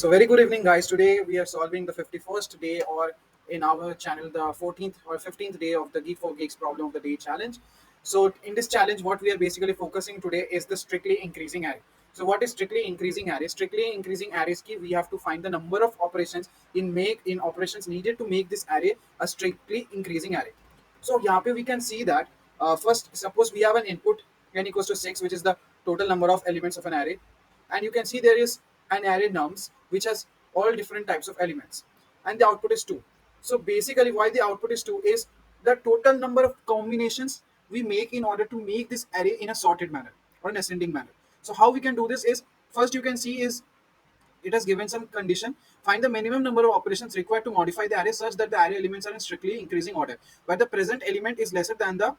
So very good evening, guys. Today we are solving the 51st day, or in our channel, the 14th or 15th day of the GeekForGeeks problem of the day challenge. So in this challenge, what we are basically focusing today is the strictly increasing array. So what is strictly increasing array? Strictly increasing arrays key, we have to find the number of operations in operations needed to make this array a strictly increasing array. So here we can see that first, suppose we have an input n equals to 6, which is the total number of elements of an array, and you can see there is an array nums which has all different types of elements, and the output is 2. So basically why the output is 2 is the total number of combinations we make in order to make this array in a sorted manner or an ascending manner. So how we can do this is, first you can see is, it has given some condition. Find the minimum number of operations required to modify the array such that the array elements are in strictly increasing order, where the present element is lesser than the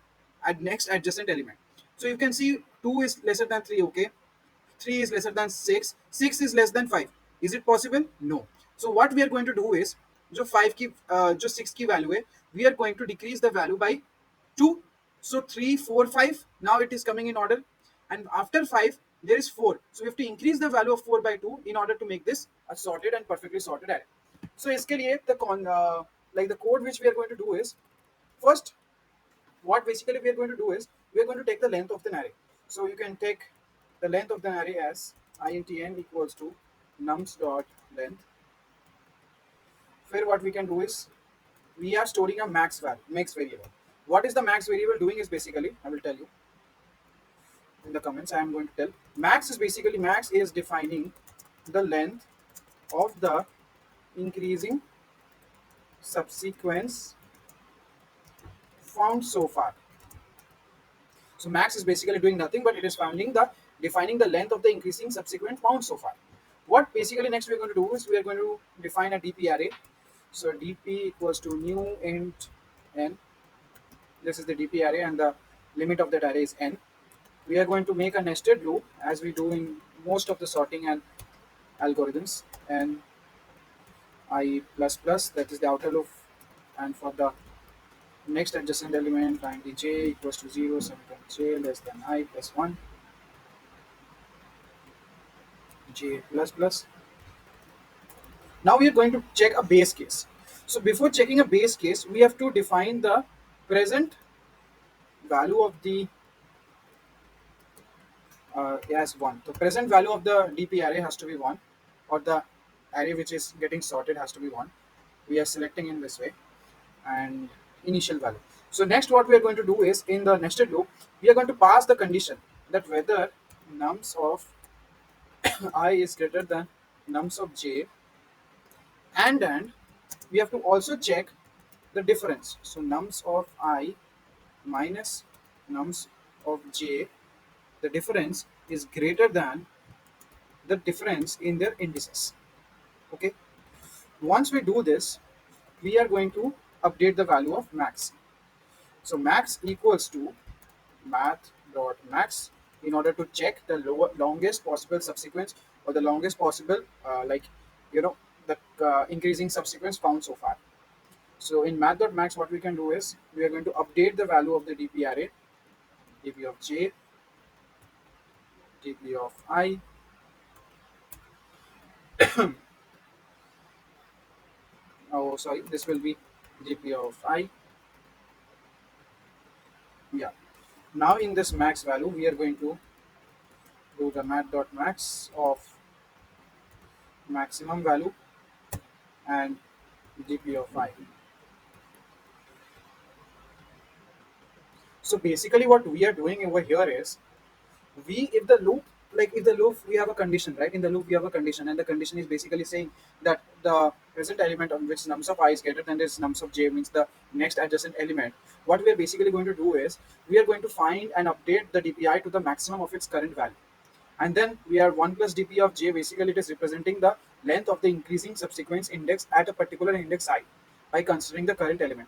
next adjacent element. So you can see 2 is lesser than 3, okay? 3 is lesser than 6, 6 is less than 5. Is it possible? No. So what we are going to do is, जो 5 की जो 6 की value है, we are going to decrease the value by 2. So 3, 4, 5, now it is coming in order, and after 5 there is 4. So we have to increase the value of 4 by 2 in order to make this a sorted and perfectly sorted array. So इसके लिए the code which we are going to do is, first, what basically we are going to do is, we are going to take the length of the array. So you can take the length of the array as intn equals to nums dot length. Here what we can do is, we are storing a max variable. What is the max variable doing is, basically I will tell you in the comments. I am going to tell. Max is defining the length of the increasing subsequence found so far. So max is basically doing nothing, but it is finding the defining the length of the increasing subsequent found so far. What basically next we are going to do is, we are going to define a DP array. So DP equals to new int n. This is the DP array, and the limit of that array is n. We are going to make a nested loop as we do in most of the sorting and algorithms, and I plus plus, that is the outer loop, and for the next adjacent element, int j equals to 0, semicolon j less than I plus 1, j plus plus. Now we are going to check a base case. So before checking a base case, we have to define the present value of the as 1. The present value of the DP array has to be 1, or the array which is getting sorted has to be 1. We are selecting in this way, and initial value. So next what we are going to do is, in the nested loop, we are going to pass the condition that whether nums of I is greater than nums of j, and we have to also check the difference. So nums of I minus nums of j, the difference is greater than the difference in their indices. Okay. Once we do this, we are going to update the value of max. So max equals to math.max, in order to check the longest possible subsequence, or the longest possible you know the increasing subsequence found so far. So in math.max, what we can do is, we are going to update the value of the DP array, DP of j, DP of I, oh sorry, this will be DP of I. Yeah. Now in this max value, we are going to do the math.max of maximum value and DP of I. So basically what we are doing over here is, we if the loop if the loop, we have a condition, right? In the loop we have a condition, and the condition is basically saying that the present element on which nums of I is greater than this nums of j, means the next adjacent element. What we are basically going to do is, we are going to find and update the DPI to the maximum of its current value, and then we are 1 plus DP of j. Basically it is representing the length of the increasing subsequence index at a particular index I, by considering the current element.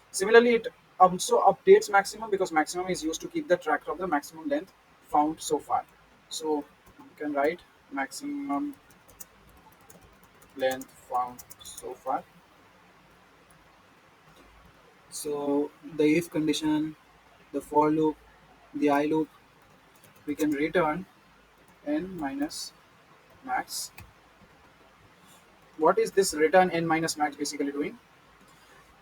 Similarly, it also updates maximum, because maximum is used to keep the track of the maximum length found so far. So you can write maximum length found so far. So the if condition, the for loop, the I loop, we can return n minus max. what is this return n minus max basically doing?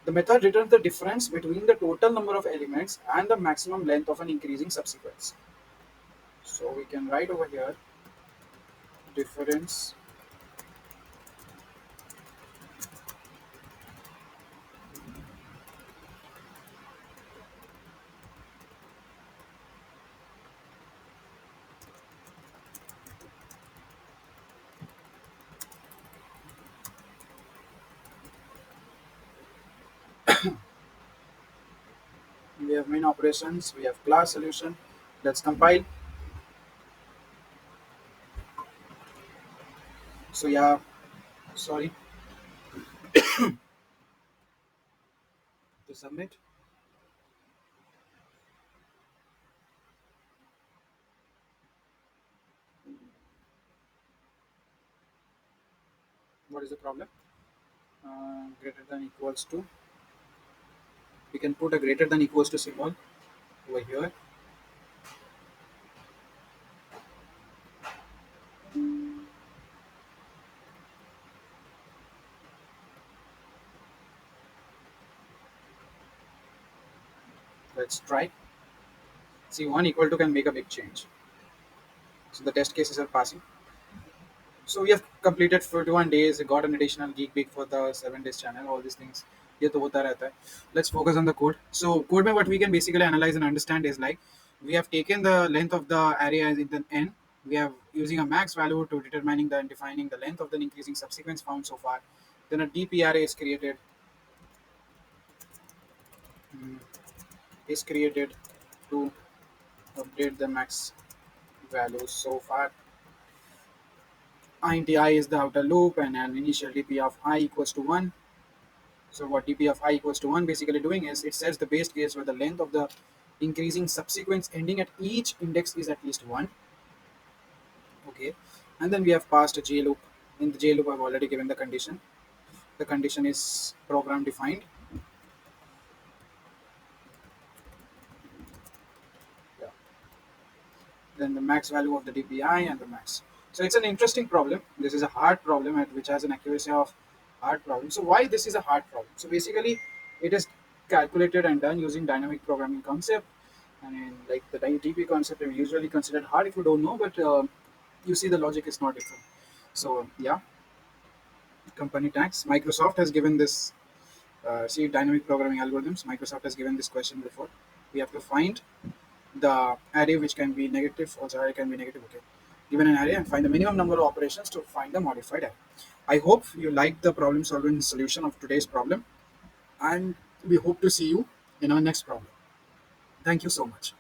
The method returns the difference between the total number of elements and the maximum length of an increasing subsequence. So we can write over here difference. We have main operations, we have class solution. Let's compile. So yeah, sorry, to submit. What is the problem? Greater than equals to. We can put a greater than equals to symbol over here. Let's try. See, one equal to can make a big change. So the test cases are passing. So we have completed 41 days, got an additional geek week for the 7 days channel, all these things. ये तो होता रहता है. Let's focus on the code. So code में what we can basically analyze and understand is like we have taken the length of the array as in the n. We have using a max value to determining the and defining the length of the increasing subsequence found so far. Then a DP array mm, is created to update the max values so far. Int I is the outer loop and an initial DP of I equals to 1. So what dp of I equals to 1 basically doing is it sets the base case where the length of the increasing subsequence ending at each index is at least 1. Okay. And then we have passed a J loop. In the J loop, I've already given the condition. The condition is program defined. Yeah. Then the max value of the DPI and the max. So it's an interesting problem. This is a hard problem which has an accuracy of hard problem. So why this is a hard problem? So basically, it is calculated and done using dynamic programming concept. And like the DP concept is usually considered hard if you don't know, but you see the logic is not different. So yeah, company tax. Microsoft has given this. See dynamic programming algorithms. Microsoft has given this question before. We have to find the array which can be negative, also array can be negative. Okay, given an array and find the minimum number of operations to find the modified array. I hope you like the problem solving solution of today's problem, and we hope to see you in our next problem. Thank you so much.